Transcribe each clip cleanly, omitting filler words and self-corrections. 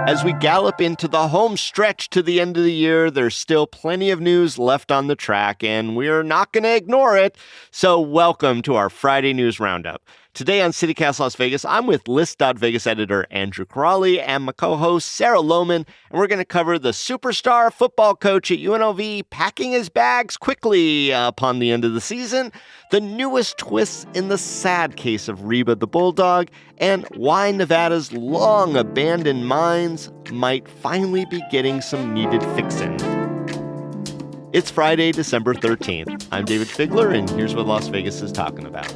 As we gallop into the home stretch to the end of the year, there's still plenty of news left on the track, and we're not going to ignore it. So welcome to our Friday News Roundup. Today on CityCast Las Vegas, I'm with List.Vegas editor Andrew Corrali and my co-host Sarah Lohman, and we're going to cover the superstar football coach at UNLV packing his bags quickly upon the end of the season, the newest twists in the sad case of Reba the Bulldog, and why Nevada's long-abandoned mines might finally be getting some needed fixing. It's Friday, December 13th. I'm Dayvid Figler, and here's what Las Vegas is talking about.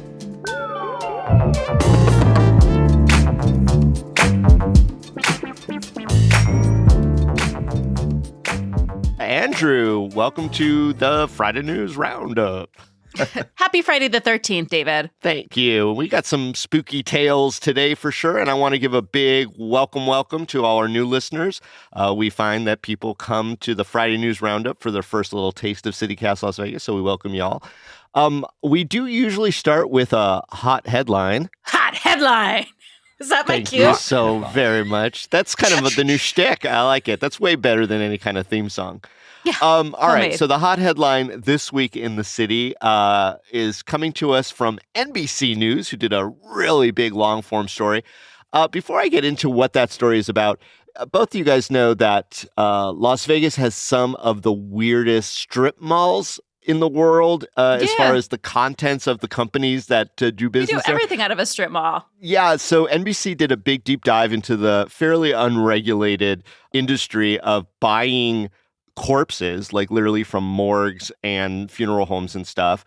Andrew, welcome to the Friday News Roundup. Happy Friday the 13th, Dayvid. Thank you. We got some spooky tales today for sure, and I want to give a big welcome to all our new listeners. We find that people come to the Friday News Roundup for their first little taste of CityCast Las Vegas, so we welcome y'all. We do usually start with a hot headline. Hot headline! Is that my cue? Thank you so very much. That's kind of the new shtick. I like it. That's way better than any kind of theme song. Yeah. All right. So the hot headline this week in the city is coming to us from NBC News, who did a really big long-form story. Before I get into what that story is about, both of you guys know that Las Vegas has some of the weirdest strip malls in the world as far as the contents of the companies that do business. We do everything out of a strip mall. Yeah, so NBC did a big deep dive into the fairly unregulated industry of buying corpses, like literally from morgues and funeral homes and stuff.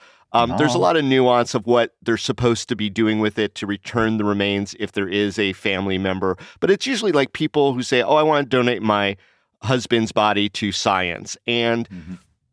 There's a lot of nuance of what they're supposed to be doing with it to return the remains if there is a family member. But it's usually like people who say, I want to donate my husband's body to science. And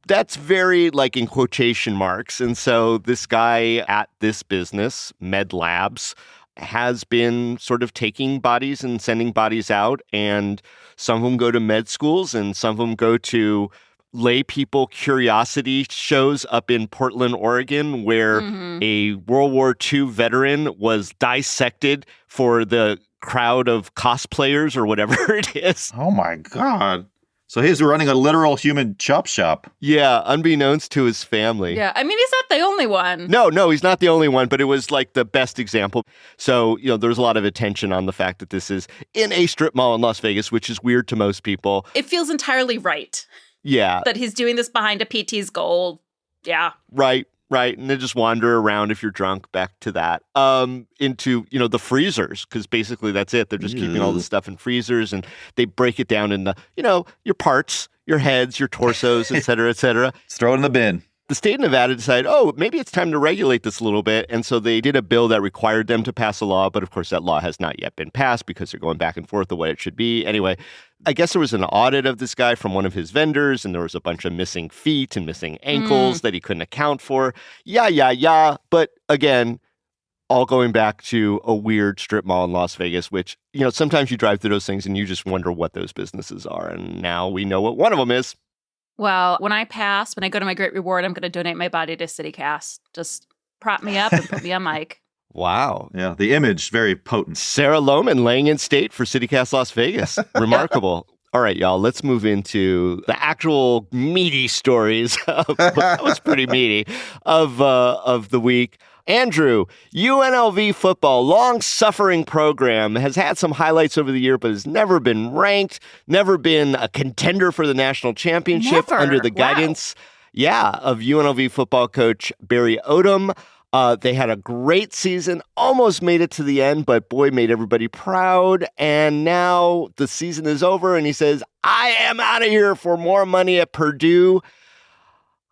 that's very like in quotation marks. And so this guy at this business, Med Labs, has been sort of taking bodies and sending bodies out. And some of them go to med schools and some of them go to lay people curiosity shows up in Portland, Oregon, where a World War II veteran was dissected for the crowd of cosplayers or whatever it is. Oh, my God. So he's running a literal human chop shop. Yeah, unbeknownst to his family. Yeah, I mean, he's not the only one. No, he's not the only one, but it was like the best example. So, there's a lot of attention on the fact that this is in a strip mall in Las Vegas, which is weird to most people. It feels entirely right. Yeah. That he's doing this behind a PT's goal. Yeah. Right. And then just wander around if you're drunk, back to that, into, the freezers, because basically that's it. They're just keeping all this stuff in freezers and they break it down into, your parts, your heads, your torsos, et cetera, et cetera. Let's throw it in the bin. The state of Nevada decided, maybe it's time to regulate this a little bit. And so they did a bill that required them to pass a law. But of course, that law has not yet been passed because they're going back and forth of what it should be. Anyway, I guess there was an audit of this guy from one of his vendors, and there was a bunch of missing feet and missing ankles that he couldn't account for. Yeah. But again, all going back to a weird strip mall in Las Vegas, which, sometimes you drive through those things and you just wonder what those businesses are. And now we know what one of them is. Well, when I go to my great reward, I'm going to donate my body to CityCast. Just prop me up and put me on mic. Wow. Yeah, the image, very potent. Sarah Lohman laying in state for CityCast Las Vegas. Remarkable. All right, y'all, let's move into the actual meaty stories. That was pretty meaty of the week. Andrew, UNLV football, long-suffering program, has had some highlights over the year, but has never been ranked, never been a contender for the national championship under the guidance, of UNLV football coach Barry Odom. They had a great season, almost made it to the end, but boy, made everybody proud. And now the season is over, and he says, I am out of here for more money at Purdue.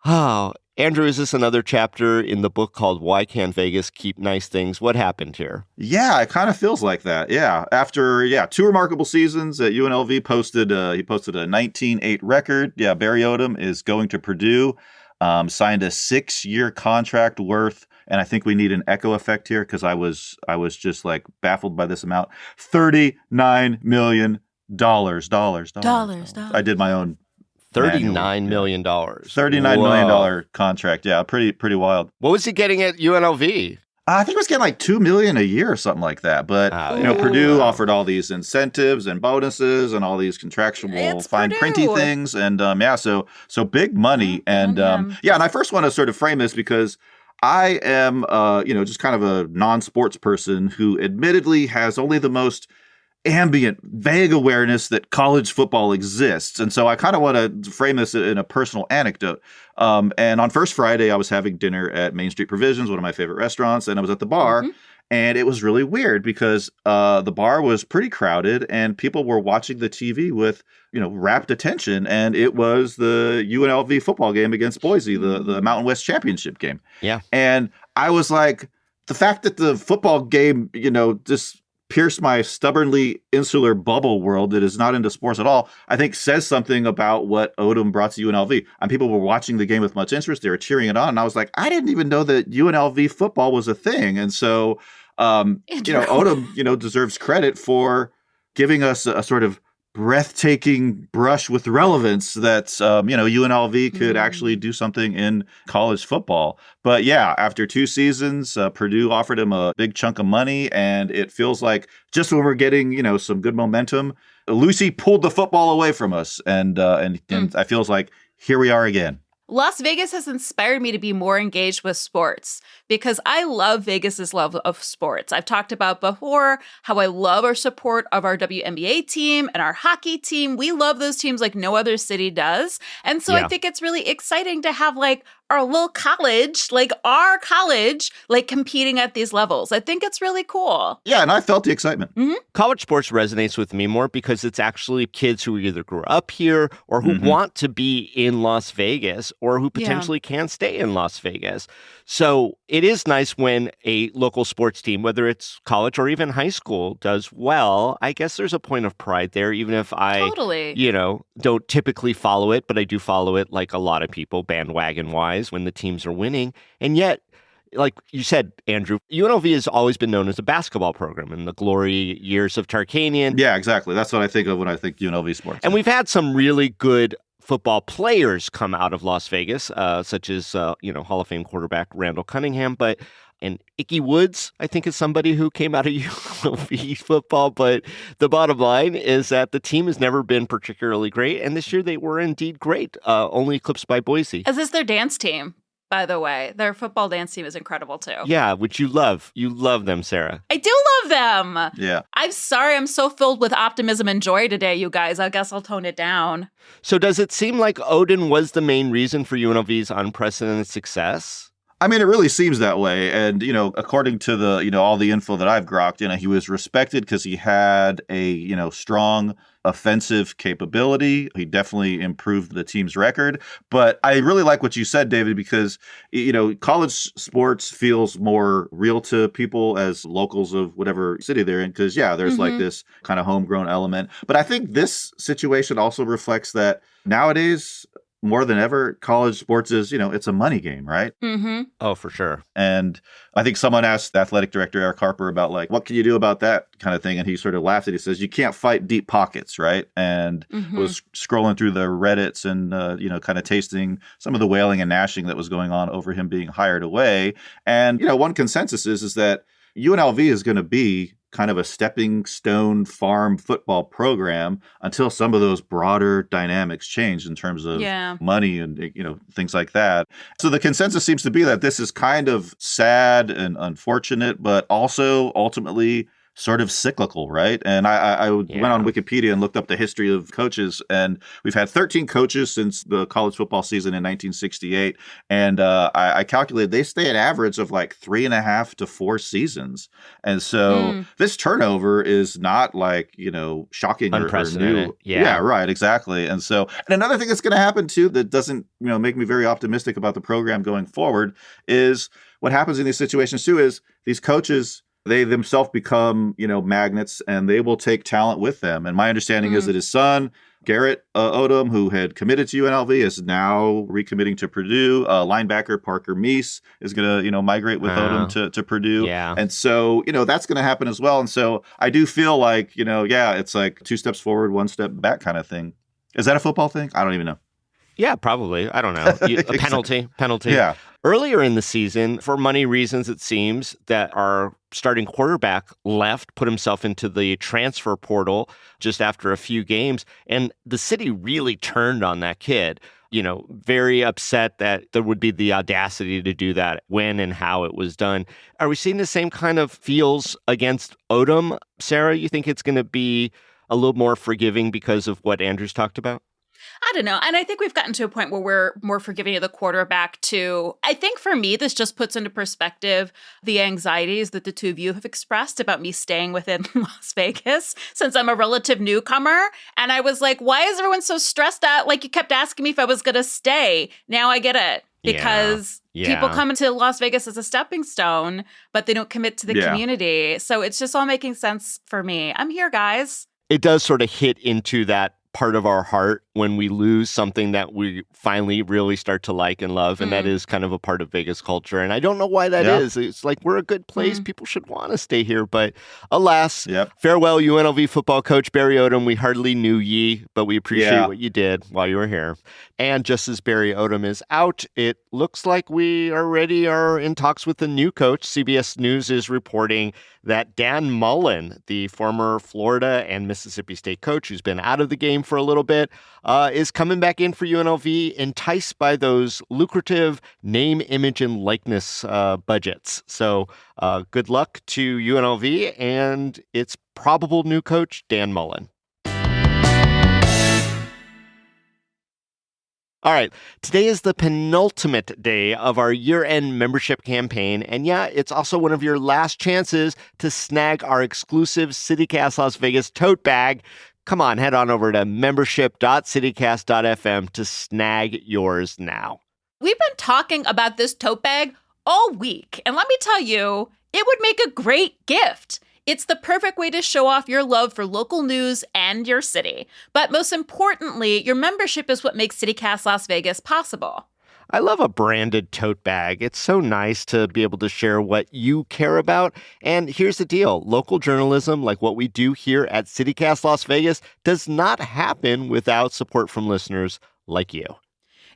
Oh, Andrew, is this another chapter in the book called Why Can't Vegas Keep Nice Things? What happened here? Yeah, it kind of feels like that. Yeah. After, two remarkable seasons at UNLV, he posted a 19-8 record. Yeah, Barry Odom is going to Purdue, signed a 6-year contract worth, and I think we need an echo effect here because I was just like baffled by this amount. $39 million. Dollars. I did my own. $39 million. $39 million contract. Yeah, pretty wild. What was he getting at UNLV? I think it was getting like $2 million a year or something like that. But Purdue offered all these incentives and bonuses and all these contractual fine printy things, and so big money. And and I first want to sort of frame this because I am just kind of a non-sports person who admittedly has only the most ambient, vague awareness that college football exists. And so I kind of want to frame this in a personal anecdote. And on First Friday, I was having dinner at Main Street Provisions, one of my favorite restaurants, and I was at the bar. And it was really weird because the bar was pretty crowded and people were watching the TV with, rapt attention. And it was the UNLV football game against Boise, the Mountain West Championship game. Yeah. And I was like, the fact that the football game, just pierced my stubbornly insular bubble world that is not into sports at all, I think says something about what Odom brought to UNLV. And people were watching the game with much interest. They were cheering it on. And I was like, I didn't even know that UNLV football was a thing. And so, Odom, deserves credit for giving us a sort of breathtaking brush with relevance that, UNLV could actually do something in college football. But yeah, after 2 seasons, Purdue offered him a big chunk of money. And it feels like just when we're getting, some good momentum, Lucy pulled the football away from us. And I feels like here we are again. Las Vegas has inspired me to be more engaged with sports because I love Vegas's love of sports. I've talked about before how I love our support of our WNBA team and our hockey team. We love those teams like no other city does. And so I think it's really exciting to have our little college, our college, competing at these levels. I think it's really cool. Yeah, and I felt the excitement. College sports resonates with me more because it's actually kids who either grew up here or who want to be in Las Vegas or who potentially can stay in Las Vegas. So it is nice when a local sports team, whether it's college or even high school, does well. I guess there's a point of pride there, even if I, don't typically follow it, but I do follow it like a lot of people, bandwagon-wise, when the teams are winning. And yet, like you said, Andrew, UNLV has always been known as a basketball program in the glory years of Tarkanian. Yeah, exactly. That's what I think of when I think UNLV sports. And we've had some really good football players come out of Las Vegas, such as, Hall of Fame quarterback Randall Cunningham. And Icky Woods, I think, is somebody who came out of UNLV football. But the bottom line is that the team has never been particularly great. And this year they were indeed great, only eclipsed by Boise. As is their dance team, by the way. Their football dance team is incredible, too. Yeah, which you love. You love them, Sarah. I do love them. Yeah. I'm sorry. I'm so filled with optimism and joy today, you guys. I guess I'll tone it down. So does it seem like Odom was the main reason for UNLV's unprecedented success? I mean, it really seems that way. And, according to the, all the info that I've grokked, he was respected because he had a, strong offensive capability. He definitely improved the team's record. But I really like what you said, Dayvid, because, college sports feels more real to people as locals of whatever city they're in. Because, there's like this kind of homegrown element. But I think this situation also reflects that nowadays, more than ever, college sports is, it's a money game, right? Oh, for sure. And I think someone asked athletic director Eric Harper about what can you do about that kind of thing? And he sort of laughed and he says, you can't fight deep pockets, right? And was scrolling through the Reddits and, kind of tasting some of the wailing and gnashing that was going on over him being hired away. And, one consensus is that UNLV is going to be kind of a stepping stone farm football program until some of those broader dynamics change in terms of money and, things like that. So the consensus seems to be that this is kind of sad and unfortunate, but also ultimately sort of cyclical, right? And I went on Wikipedia and looked up the history of coaches, and we've had 13 coaches since the college football season in 1968. And I calculated they stay an average of 3.5 to 4 seasons. And so this turnover is not shocking or new. Yeah, right, exactly. And another thing that's going to happen too that doesn't, make me very optimistic about the program going forward is what happens in these situations too is these coaches, they themselves become, magnets, and they will take talent with them. And my understanding is that his son, Garrett Odom, who had committed to UNLV, is now recommitting to Purdue. Linebacker Parker Meese is going to, migrate with Odom to Purdue. Yeah. And so, that's going to happen as well. And so I do feel like, it's like 2 steps forward, 1 step back kind of thing. Is that a football thing? I don't even know. Yeah, probably. I don't know. A penalty. Yeah. Earlier in the season, for money reasons, it seems that our starting quarterback put himself into the transfer portal just after a few games. And the city really turned on that kid. Very upset that there would be the audacity to do that, when and how it was done. Are we seeing the same kind of feels against Odom? Sarah, you think it's going to be a little more forgiving because of what Andrew's talked about? I don't know. And I think we've gotten to a point where we're more forgiving of the quarterback too. I think for me, this just puts into perspective the anxieties that the two of you have expressed about me staying within Las Vegas since I'm a relative newcomer. And I was like, why is everyone so stressed out? Like, you kept asking me if I was going to stay. Now I get it. Because people come into Las Vegas as a stepping stone, but they don't commit to the community. So it's just all making sense for me. I'm here, guys. It does sort of hit into that part of our heart when we lose something that we finally really start to like and love. And that is kind of a part of Vegas culture. And I don't know why that is. It's like, we're a good place. People should want to stay here. But alas, farewell, UNLV football coach Barry Odom. We hardly knew ye, but we appreciate what you did while you were here. And just as Barry Odom is out, it looks like we already are in talks with the new coach. CBS News is reporting that Dan Mullen, the former Florida and Mississippi State coach who's been out of the game for a little bit, is coming back in for UNLV, enticed by those lucrative name, image, and likeness budgets. So good luck to UNLV and its probable new coach, Dan Mullen. All right, today is the penultimate day of our year-end membership campaign, and it's also one of your last chances to snag our exclusive CityCast Las Vegas tote bag. Come on, head on over to membership.citycast.fm to snag yours now. We've been talking about this tote bag all week, and let me tell you, it would make a great gift. It's the perfect way to show off your love for local news and your city. But most importantly, your membership is what makes CityCast Las Vegas possible. I love a branded tote bag. It's so nice to be able to share what you care about. And here's the deal. Local journalism, like what we do here at CityCast Las Vegas, does not happen without support from listeners like you.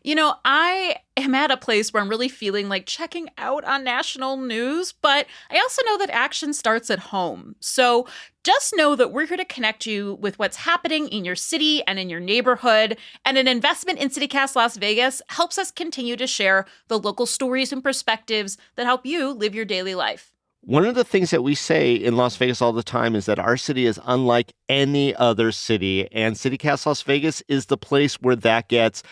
I am at a place where I'm really feeling like checking out on national news, but I also know that action starts at home. So just know that we're here to connect you with what's happening in your city and in your neighborhood. And an investment in CityCast Las Vegas helps us continue to share the local stories and perspectives that help you live your daily life. One of the things that we say in Las Vegas all the time is that our city is unlike any other city, and CityCast Las Vegas is the place where that gets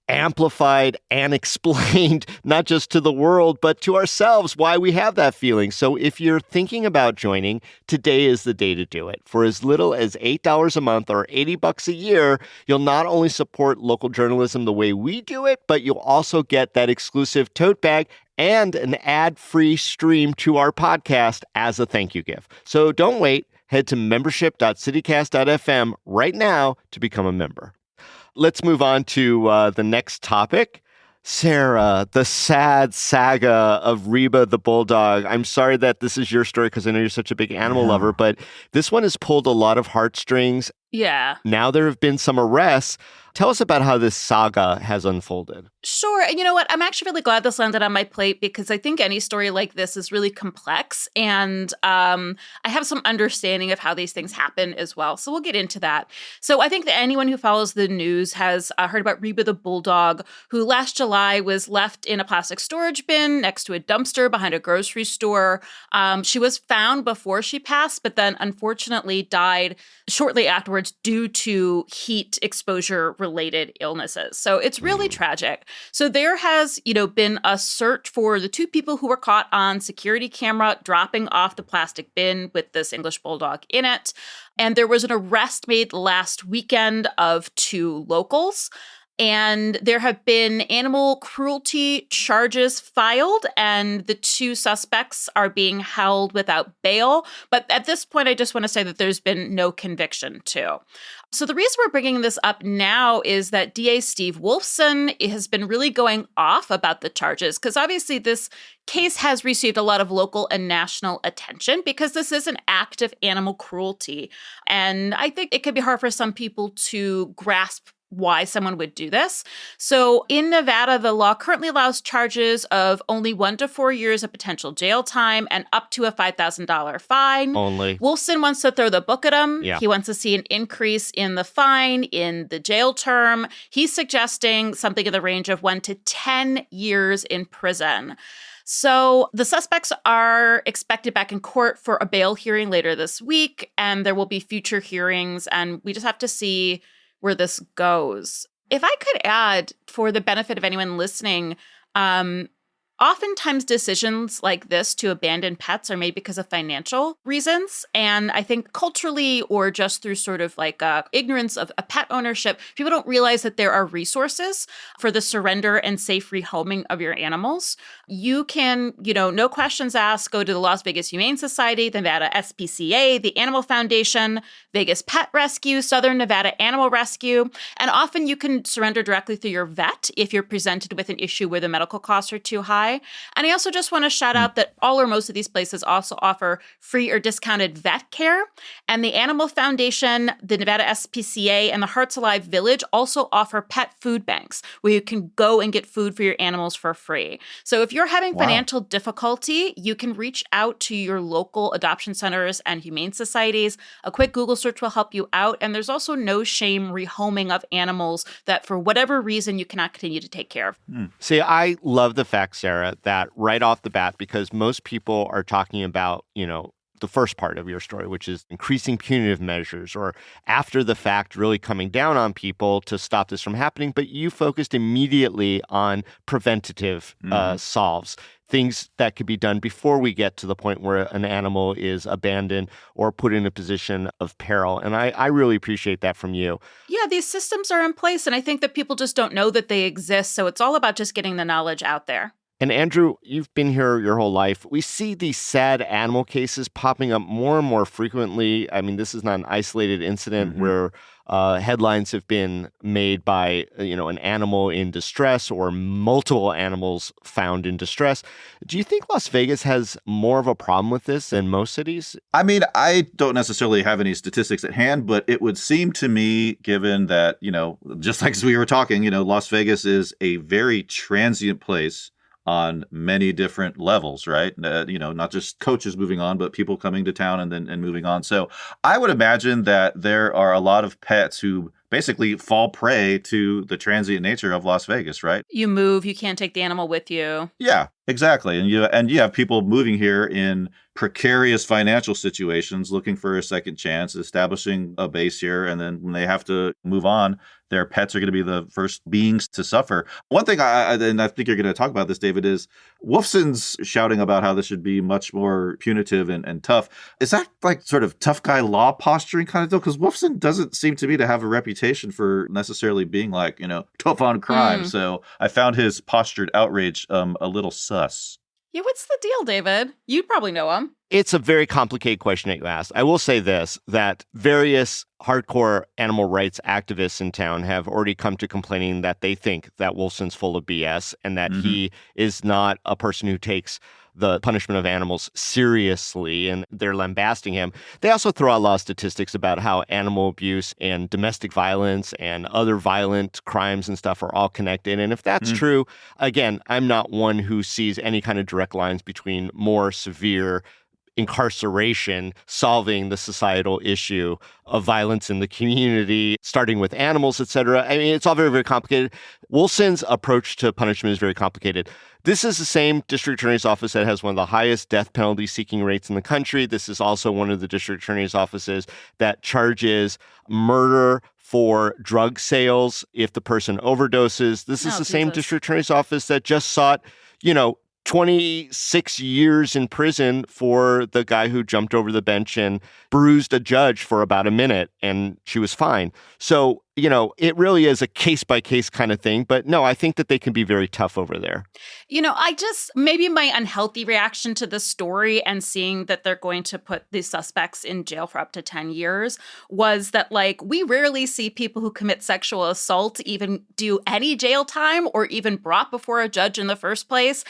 amplified and explained, not just to the world, but to ourselves, why we have that feeling. So if you're thinking about joining, today is the day to do it. For as little as $8 a month or $80 a year, you'll not only support local journalism the way we do it, but you'll also get that exclusive tote bag and an ad-free stream to our podcast as a thank you gift. So don't wait. Head to membership.citycast.fm right now to become a member. Let's move on to the next topic. Sarah, the sad saga of Reba the Bulldog. I'm sorry that this is your story because I know you're such a big animal lover, but this one has pulled a lot of heartstrings. Yeah. Now there have been some arrests. Tell us about how this saga has unfolded. Sure. And you know what? I'm actually really glad this landed on my plate because I think any story like this is really complex. And I have some understanding of how these things happen as well. So we'll get into that. So I think that anyone who follows the news has heard about Reba the Bulldog, who last July was left in a plastic storage bin next to a dumpster behind a grocery store. She was found before she passed, but then unfortunately died shortly afterwards due to heat exposure related illnesses. So it's really tragic. So there has, been a search for the two people who were caught on security camera dropping off the plastic bin with this English bulldog in it. And there was an arrest made last weekend of two locals. And there have been animal cruelty charges filed, and the two suspects are being held without bail. But at this point, I just want to say that there's been no conviction, too. So the reason we're bringing this up now is that DA Steve Wolfson has been really going off about the charges, because obviously this case has received a lot of local and national attention because this is an act of animal cruelty. And I think it could be hard for some people to grasp why someone would do this. So in Nevada, the law currently allows charges of only 1 to 4 years of potential jail time and up to a $5,000 fine. Only. Wolfson wants to throw the book at him. Yeah. He wants to see an increase in the fine, in the jail term. He's suggesting something in the range of 1 to 10 years in prison. So the suspects are expected back in court for a bail hearing later this week, and there will be future hearings, and we just have to see where this goes. If I could add, for the benefit of anyone listening, oftentimes decisions like this to abandon pets are made because of financial reasons. And I think culturally, or just through sort of like ignorance of a pet ownership, people don't realize that there are resources for the surrender and safe rehoming of your animals. You can, no questions asked, go to the Las Vegas Humane Society, the Nevada SPCA, the Animal Foundation, Vegas Pet Rescue, Southern Nevada Animal Rescue. And often you can surrender directly through your vet if you're presented with an issue where the medical costs are too high. And I also just want to shout out that all or most of these places also offer free or discounted vet care. And the Animal Foundation, the Nevada SPCA, and the Hearts Alive Village also offer pet food banks where you can go and get food for your animals for free. So if you're having financial difficulty, you can reach out to your local adoption centers and humane societies. A quick Google search will help you out. And there's also no shame rehoming of animals that for whatever reason you cannot continue to take care of. See, I love the fact, Sarah, that right off the bat, because most people are talking about, the first part of your story, which is increasing punitive measures or after the fact really coming down on people to stop this from happening. But you focused immediately on preventative solves, things that could be done before we get to the point where an animal is abandoned or put in a position of peril. And I really appreciate that from you. Yeah, these systems are in place. And I think that people just don't know that they exist. So it's all about just getting the knowledge out there. And Andrew, you've been here your whole life. We see these sad animal cases popping up more and more frequently. I mean, this is not an isolated incident where headlines have been made by, an animal in distress or multiple animals found in distress. Do you think Las Vegas has more of a problem with this than most cities? I mean, I don't necessarily have any statistics at hand, but it would seem to me, given that, just like as we were talking, Las Vegas is a very transient place on many different levels, right? Not just coaches moving on, but people coming to town and moving on. So I would imagine that there are a lot of pets who basically fall prey to the transient nature of Las Vegas, right? You move, you can't take the animal with you. Yeah, exactly. And you have people moving here in precarious financial situations, looking for a second chance, establishing a base here, and then when they have to move on, their pets are going to be the first beings to suffer. One thing, and I think you're going to talk about this, Dayvid, is Wolfson's shouting about how this should be much more punitive and tough. Is that like sort of tough guy law posturing kind of deal? Because Wolfson doesn't seem to me to have a reputation for necessarily being like, tough on crime. So I found his postured outrage a little sus. Yeah, what's the deal, Dayvid? You'd probably know him. It's a very complicated question that you asked. I will say this, that various hardcore animal rights activists in town have already come to complaining that they think that Wolfson's full of BS and that he is not a person who takes the punishment of animals seriously, and they're lambasting him. They also throw out a lot of statistics about how animal abuse and domestic violence and other violent crimes and stuff are all connected. And if that's true, again, I'm not one who sees any kind of direct lines between more severe incarceration solving the societal issue of violence in the community, starting with animals, et cetera. I mean, it's all very, very complicated. Wolfson's approach to punishment is very complicated. This is the same district attorney's office that has one of the highest death penalty seeking rates in the country. This is also one of the district attorney's offices that charges murder for drug sales if the person overdoses. This is the same district attorney's office that just sought, 26 years in prison for the guy who jumped over the bench and bruised a judge for about a minute, and she was fine. So, it really is a case-by-case kind of thing. But no, I think that they can be very tough over there. Maybe my unhealthy reaction to this story and seeing that they're going to put these suspects in jail for up to 10 years was that, we rarely see people who commit sexual assault even do any jail time or even brought before a judge in the first place.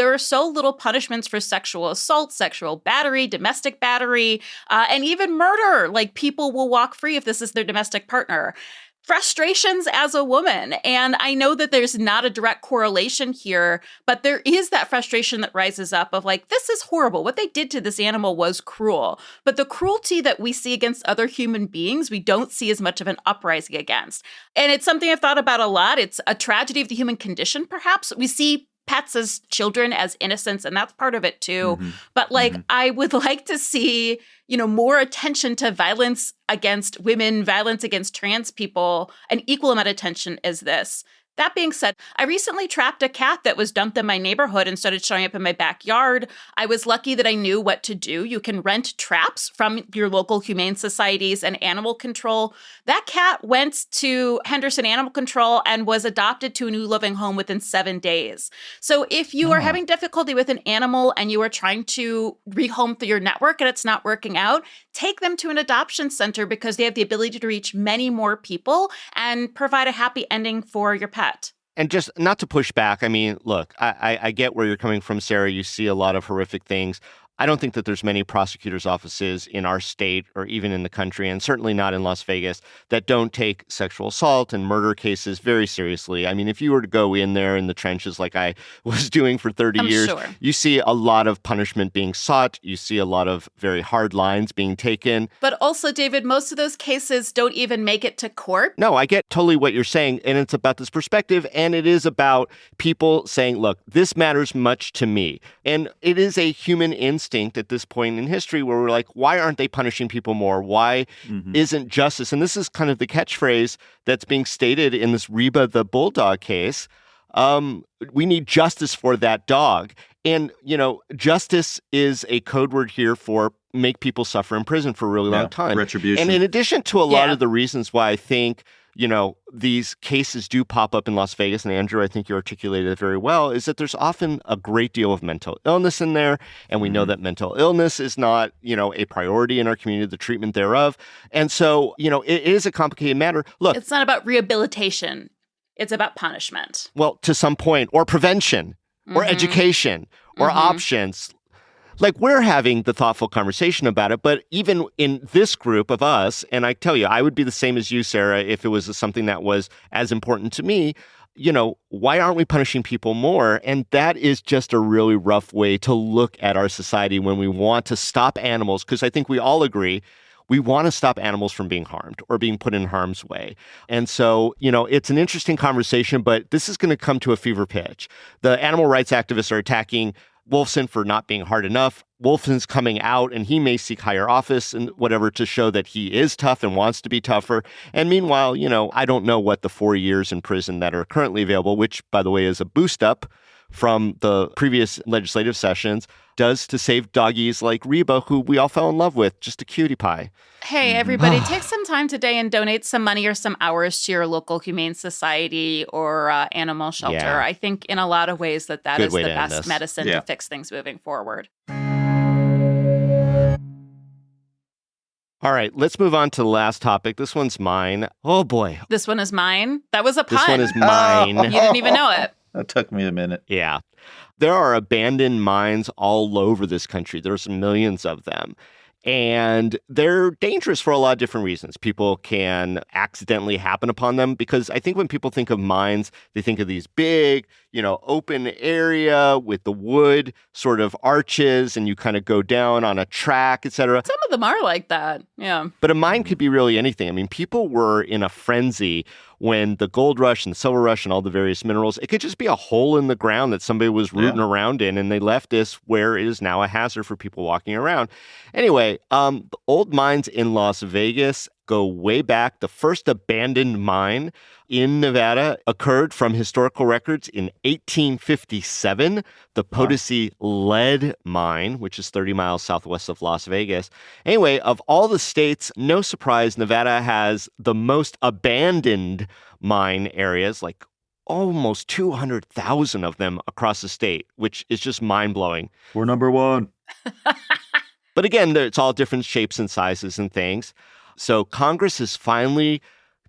There are so little punishments for sexual assault, sexual battery, domestic battery, and even murder. People will walk free if this is their domestic partner. frustrations as a woman. And I know that there's not a direct correlation here, but there is that frustration that rises up of like, this is horrible. What they did to this animal was cruel. But the cruelty that we see against other human beings, we don't see as much of an uprising against. And it's something I've thought about a lot. It's a tragedy of the human condition, perhaps. We see pets as children, as innocents, and that's part of it too. But like, I would like to see, more attention to violence against women, violence against trans people, an equal amount of attention as this. That being said, I recently trapped a cat that was dumped in my neighborhood and started showing up in my backyard. I was lucky that I knew what to do. You can rent traps from your local humane societies and animal control. That cat went to Henderson Animal Control and was adopted to a new living home within 7 days. So if you are having difficulty with an animal and you are trying to rehome through your network and it's not working out, take them to an adoption center because they have the ability to reach many more people and provide a happy ending for your pet. And just not to push back, I mean, look, I get where you're coming from, Sarah. You see a lot of horrific things. I don't think that there's many prosecutors' offices in our state or even in the country, and certainly not in Las Vegas, that don't take sexual assault and murder cases very seriously. I mean, if you were to go in there in the trenches like I was doing for 30 years, sure. You see a lot of punishment being sought. You see a lot of very hard lines being taken. But also, Dayvid, most of those cases don't even make it to court. No, I get totally what you're saying, and it's about this perspective, and it is about people saying, look, this matters much to me. And it is a human instinct at this point in history where we're like, why aren't they punishing people more? Why isn't justice? And this is kind of the catchphrase that's being stated in this Reba the Bulldog case. We need justice for that dog. And, justice is a code word here for make people suffer in prison for a really long time. Retribution. And in addition to a lot of the reasons why I think, these cases do pop up in Las Vegas, and Andrew, I think you articulated it very well, is that there's often a great deal of mental illness in there. And we know that mental illness is not, a priority in our community, the treatment thereof. And so, it is a complicated matter. Look, it's not about rehabilitation. It's about punishment. Well, to some point, or prevention, or education, or options. Like, we're having the thoughtful conversation about it, but even in this group of us, and I tell you, I would be the same as you, Sarah, if it was something that was as important to me, why aren't we punishing people more? And that is just a really rough way to look at our society when we want to stop animals, because I think we all agree we want to stop animals from being harmed or being put in harm's way. And so, it's an interesting conversation, but this is going to come to a fever pitch. The animal rights activists are attacking Wolfson for not being hard enough. Wolfson's coming out, and he may seek higher office and whatever to show that he is tough and wants to be tougher. And meanwhile, I don't know what the 4 years in prison that are currently available, which, by the way, is a boost up from the previous legislative sessions, does to save doggies like Reba, who we all fell in love with, just a cutie pie. Hey, everybody, take some time today and donate some money or some hours to your local humane society or animal shelter. Yeah. I think in a lot of ways that Good is way the to end best this. medicine to fix things moving forward. All right, let's move on to the last topic. This one's mine. Oh, boy. This one is mine. That was a pun. This one is mine. You didn't even know it. That took me a minute. Yeah. There are abandoned mines all over this country. There's millions of them. And they're dangerous for a lot of different reasons. People can accidentally happen upon them because I think when people think of mines, they think of these big, open area with the wood sort of arches and you kind of go down on a track, et cetera. Some of them are like that. Yeah. But a mine could be really anything. I mean, people were in a frenzy when the gold rush and the silver rush and all the various minerals, it could just be a hole in the ground that somebody was rooting around in, and they left this where it is now a hazard for people walking around. Anyway, the old mines in Las Vegas go way back. The first abandoned mine in Nevada occurred from historical records in 1857, the Potosi Lead Mine, which is 30 miles southwest of Las Vegas. Anyway, of all the states, no surprise, Nevada has the most abandoned mine areas, like almost 200,000 of them across the state, which is just mind-blowing. We're number one. But again, it's all different shapes and sizes and things. So Congress has finally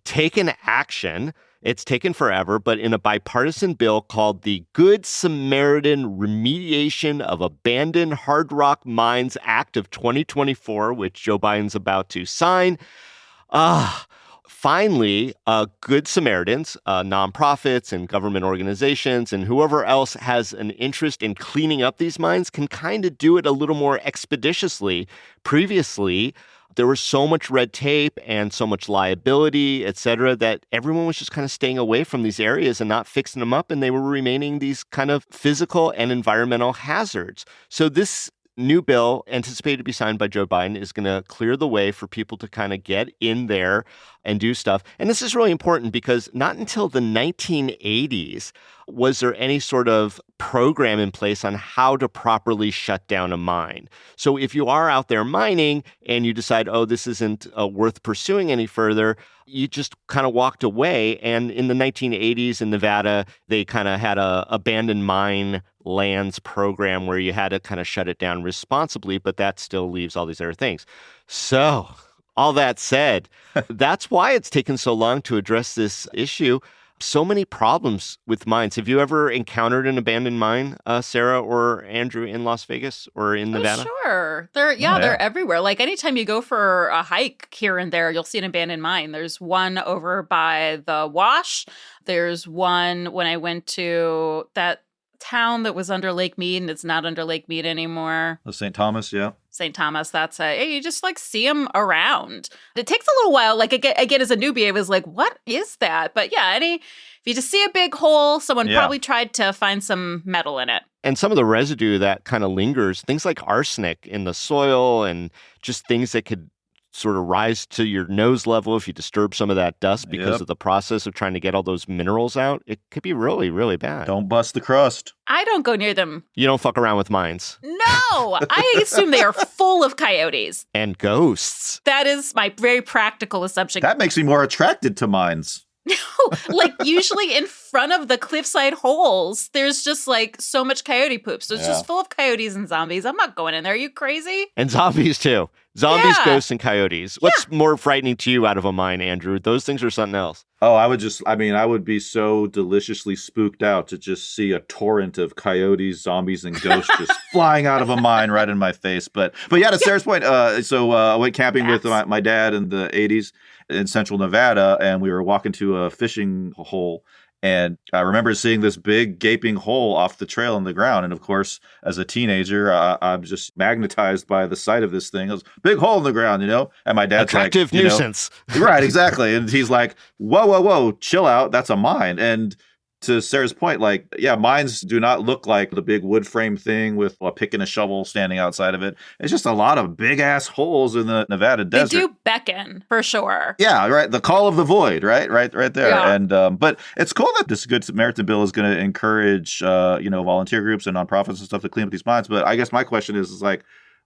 taken action. It's taken forever, but in a bipartisan bill called the Good Samaritan Remediation of Abandoned Hard Rock Mines Act of 2024, which Joe Biden's about to sign. finally, good Samaritans, nonprofits and government organizations and whoever else has an interest in cleaning up these mines can kind of do it a little more expeditiously. Previously, there was so much red tape and so much liability, et cetera, that everyone was just kind of staying away from these areas and not fixing them up, and they were remaining these kind of physical and environmental hazards. So this new bill, anticipated to be signed by Joe Biden, is going to clear the way for people to kind of get in there and do stuff. And this is really important because not until the 1980s was there any sort of program in place on how to properly shut down a mine. So if you are out there mining and you decide, oh, this isn't worth pursuing any further, you just kind of walked away. And in the 1980s in Nevada, they kind of had a abandoned mine lands program where you had to kind of shut it down responsibly, but that still leaves all these other things. So all that said, that's why it's taken so long to address this issue. So many problems with mines. Have you ever encountered an abandoned mine, Sarah or Andrew, in Las Vegas or in Nevada? Oh, sure. They're everywhere. Like anytime you go for a hike here and there, you'll see an abandoned mine. There's one over by the Wash. There's one when I went to that town that was under Lake Mead and it's not under Lake Mead anymore. St. Thomas, yeah. St. Thomas, that's you just like see them around. It takes a little while. Like again, as a newbie, I was like, what is that? But yeah, if you just see a big hole, someone probably tried to find some metal in it. And some of the residue that kind of lingers, things like arsenic in the soil and just things that could sort of rise to your nose level if you disturb some of that dust because of the process of trying to get all those minerals out. It could be really, really bad. Don't bust the crust. I don't go near them. You don't fuck around with mines. No, I assume they are full of coyotes. And ghosts. That is my very practical assumption. That makes me more attracted to mines. No, like usually in front of the cliffside holes, there's just like so much coyote poop. So it's just full of coyotes and zombies. I'm not going in there. Are you crazy? And zombies too. Zombies, ghosts, and coyotes. What's more frightening to you out of a mine, Andrew? Those things or something else? Oh, I would be so deliciously spooked out to just see a torrent of coyotes, zombies, and ghosts just flying out of a mine right in my face. But yeah, to Sarah's point, I went camping with my dad in the 80s in central Nevada, and we were walking to a fishing hole. And I remember seeing this big gaping hole off the trail in the ground. And of course, as a teenager, I'm just magnetized by the sight of this thing. It was a big hole in the ground, And my dad's attractive like, nuisance. Right, exactly. And he's like, whoa, chill out. That's a mine. And to Sarah's point, mines do not look like the big wood frame thing with a pick and a shovel standing outside of it. It's just a lot of big ass holes in the Nevada desert. They do beckon for sure. Yeah, right. The call of the void, right there. Yeah. And but it's cool that this Good Samaritan bill is going to encourage volunteer groups and nonprofits and stuff to clean up these mines. But I guess my question is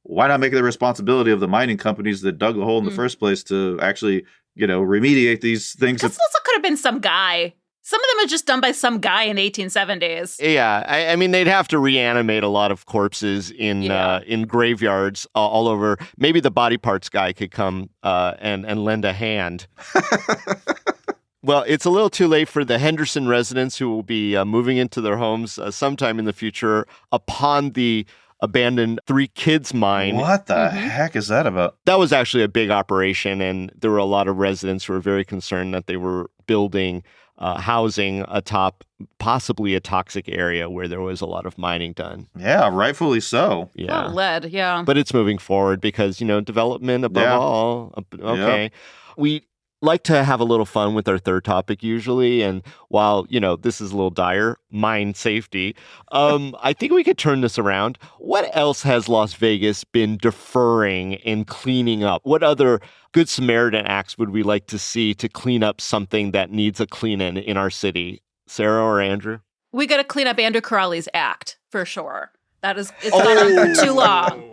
why not make it the responsibility of the mining companies that dug the hole in the first place to actually remediate these things? This also could have been some guy. Some of them are just done by some guy in the 1870s. Yeah, I mean, they'd have to reanimate a lot of corpses in graveyards all over. Maybe the body parts guy could come and lend a hand. Well, it's a little too late for the Henderson residents who will be moving into their homes sometime in the future upon the abandoned Three Kids mine. What the heck is that about? That was actually a big operation, and there were a lot of residents who were very concerned that they were building housing atop possibly a toxic area where there was a lot of mining done. Yeah, rightfully so. Yeah. Lead, yeah. But it's moving forward because, development above all. Okay. Yeah. We like to have a little fun with our third topic usually. And while, this is a little dire, mine safety, I think we could turn this around. What else has Las Vegas been deferring in cleaning up? What other Good Samaritan acts would we like to see to clean up something that needs a clean in our city? Sarah or Andrew? We got to clean up Andrew Corrali's act, for sure. It's gone on for too long.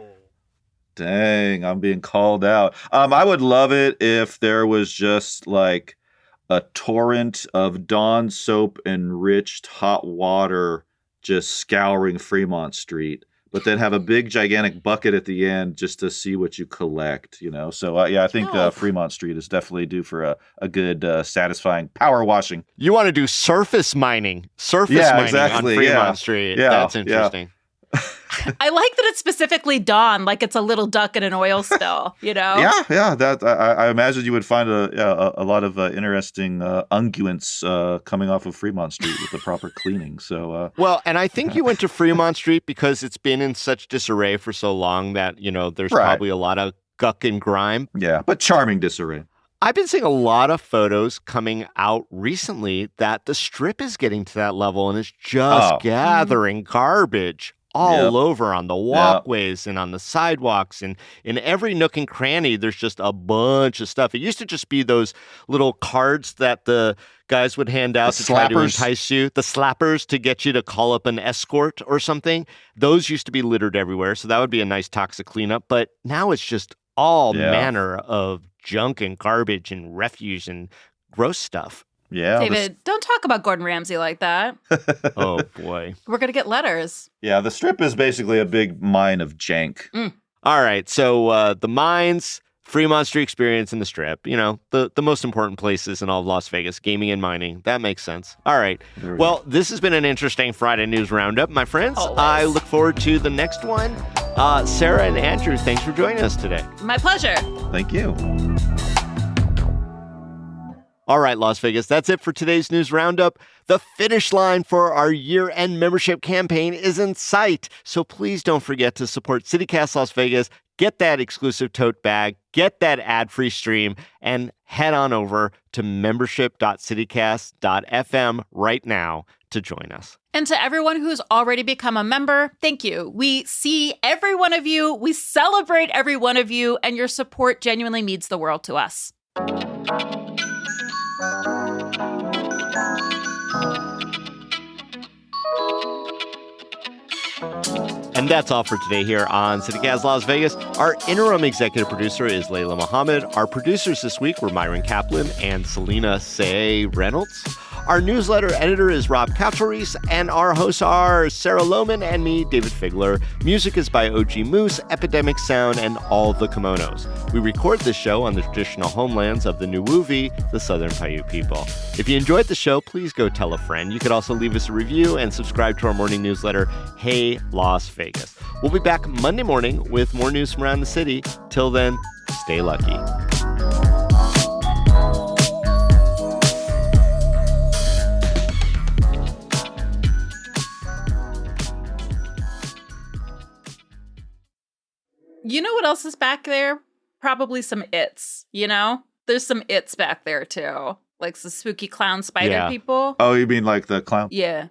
Dang, I'm being called out. I would love it if there was just a torrent of Dawn soap enriched hot water just scouring Fremont Street, but then have a big gigantic bucket at the end just to see what you collect, So I think Fremont Street is definitely due for a good satisfying power washing. You want to do surface mining on Fremont Street. Yeah, that's interesting. I like that it's specifically dawn, like it's a little duck in an oil spill, you know? Yeah. That I imagine you would find a lot of interesting unguents coming off of Fremont Street with the proper cleaning. So well, and I think you went to Fremont Street because it's been in such disarray for so long that, there's probably a lot of guck and grime. Yeah, but charming disarray. I've been seeing a lot of photos coming out recently that the Strip is getting to that level and it's just gathering garbage all over on the walkways and on the sidewalks and in every nook and cranny. There's just a bunch of stuff. It used to just be those little cards that the guys would hand out to try to entice you, the slappers to get you to call up an escort or something. Those used to be littered everywhere. So that would be a nice toxic cleanup. But now it's just all manner of junk and garbage and refuse and gross stuff. Yeah. Dayvid, don't talk about Gordon Ramsay like that. Oh, boy. We're going to get letters. Yeah, the Strip is basically a big mine of jank. All right. So the mines, Fremont Street Experience, and the Strip, the most important places in all of Las Vegas, gaming and mining. That makes sense. All right. Well, this has been an interesting Friday News Roundup, my friends. Always. I look forward to the next one. Sarah and Andrew, thanks for joining us today. My pleasure. Thank you. All right, Las Vegas, that's it for today's News Roundup. The finish line for our year-end membership campaign is in sight, so please don't forget to support CityCast Las Vegas, get that exclusive tote bag, get that ad-free stream, and head on over to membership.citycast.fm right now to join us. And to everyone who's already become a member, thank you. We see every one of you, we celebrate every one of you, and your support genuinely means the world to us. And that's all for today here on CityCast Las Vegas. Our interim executive producer is Layla Muhammad. Our producers this week were Myron Kaplan and Selena Say Reynolds. Our newsletter editor is Rob Kaczorys, and our hosts are Sarah Lohman and me, Dayvid Figler. Music is by OG Moose, Epidemic Sound, and All the Kimonos. We record this show on the traditional homelands of the Nuwuvi, the Southern Paiute people. If you enjoyed the show, please go tell a friend. You could also leave us a review and subscribe to our morning newsletter, Hey Las Vegas. We'll be back Monday morning with more news from around the city. Till then, stay lucky. You know what else is back there? Probably some its, There's some its back there, too. Like the spooky clown spider people. Oh, you mean like the clown? Yeah.